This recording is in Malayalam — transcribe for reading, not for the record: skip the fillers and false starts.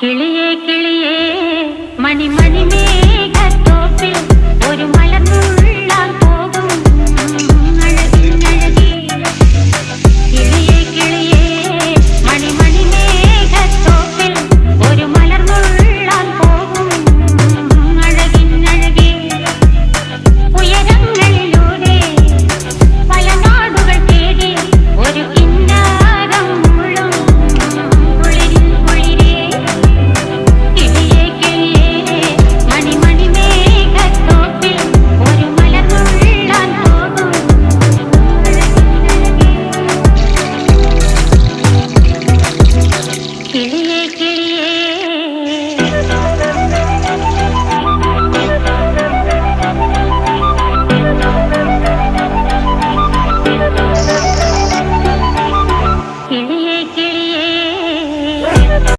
കിളിയേ കിളിയേ മണിമണി മേഘത്തോപ്പിൽ ഒരു മലർന്നുള്ളാൻ പോകും അഴകിനഴകി. കിളിയേ കിളിയേ മണിമണി മേഘത്തോപ്പിൽ ഒരു മലർന്നുള്ളാൻ പോകും അഴകിനഴകി. ഉയരങ്ങളിലൂടെ പല നാടുകൾ തേടി ഒരു കിന്നാരം മുള്ളും കുളിരിൽ കുളിരേ. കിളിയേ കിളിയേ മണിമണി മേഘത്തോപ്പിൽ ഒരു മലർന്നുള്ളാൻ പോകും അഴകിനഴകി. കിളിയേ കിളിയേ